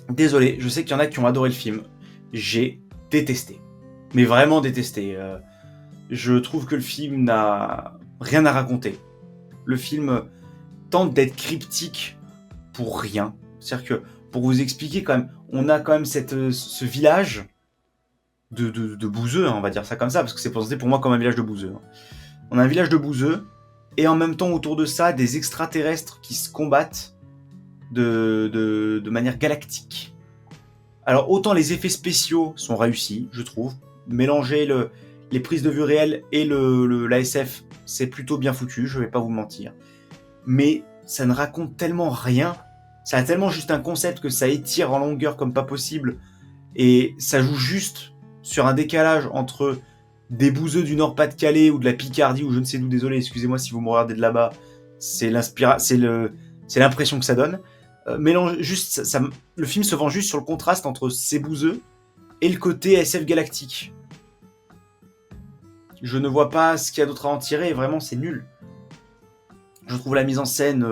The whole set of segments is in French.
Désolé, je sais qu'il y en a qui ont adoré le film. J'ai détesté. Mais vraiment détesté. Je trouve que le film n'a rien à raconter. Le film tente d'être cryptique pour rien. C'est-à-dire que, pour vous expliquer quand même, on a quand même ce village de bouseux, hein, on va dire ça comme ça, parce que c'est présenté pour moi comme un village de bouseux. Hein. On a un village de bouseux, et en même temps autour de ça, des extraterrestres qui se combattent de manière galactique. Alors autant les effets spéciaux sont réussis, je trouve. Mélanger les prises de vue réelles et la SF, c'est plutôt bien foutu, je vais pas vous mentir. Mais ça ne raconte tellement rien, ça a tellement juste un concept que ça étire en longueur comme pas possible, et ça joue juste sur un décalage entre des bouseux du Nord-Pas-de-Calais ou de la Picardie ou je ne sais d'où, désolé, excusez-moi si vous me regardez de là-bas, c'est l'impression que ça donne. Mélange juste, le film se vend juste sur le contraste entre ces bouseux et le côté SF galactique. Je ne vois pas ce qu'il y a d'autre à en tirer, vraiment c'est nul. Je trouve la mise en scène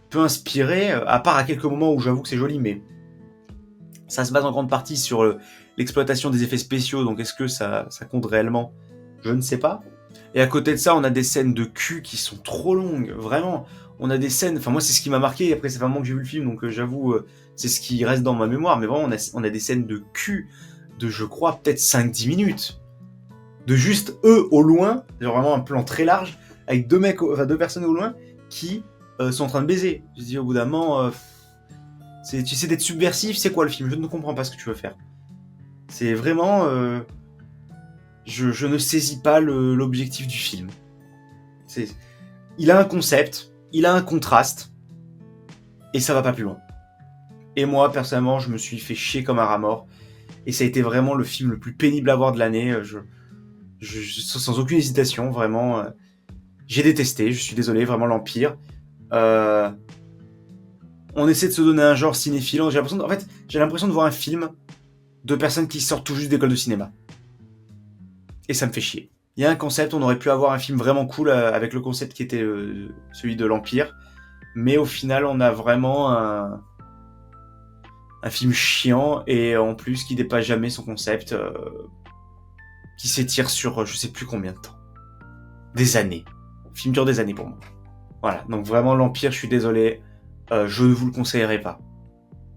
peu inspirée, à part à quelques moments où j'avoue que c'est joli, mais ça se base en grande partie sur l'exploitation des effets spéciaux, donc est-ce que ça compte réellement? Je ne sais pas. Et à côté de ça, on a des scènes de cul qui sont trop longues, vraiment. On a des scènes, enfin moi c'est ce qui m'a marqué, après ça fait un moment que j'ai vu le film, donc j'avoue, c'est ce qui reste dans ma mémoire, mais vraiment on a des scènes de cul de, je crois, peut-être 5-10 minutes. De juste eux au loin, genre vraiment un plan très large, avec deux personnes au loin, qui sont en train de baiser. Je dis au bout d'un moment, tu sais d'être subversif, c'est quoi le film? Je ne comprends pas ce que tu veux faire. C'est vraiment... je ne saisis pas l'objectif du film. Il a un concept, il a un contraste, et ça va pas plus loin. Et moi, personnellement, je me suis fait chier comme un rat mort, et ça a été vraiment le film le plus pénible à voir de l'année, sans aucune hésitation, vraiment. J'ai détesté, je suis désolé, vraiment l'Empire. On essaie de se donner un genre cinéphile, j'ai l'impression de voir un film de personnes qui sortent tout juste d'école de cinéma. Et ça me fait chier. Il y a un concept, on aurait pu avoir un film vraiment cool avec le concept qui était celui de l'Empire, mais au final on a vraiment un film chiant et en plus qui dépasse jamais son concept, qui s'étire sur je sais plus combien de temps. Des années. Le film dure des années pour moi. Voilà, donc vraiment l'Empire, je suis désolé, je ne vous le conseillerais pas.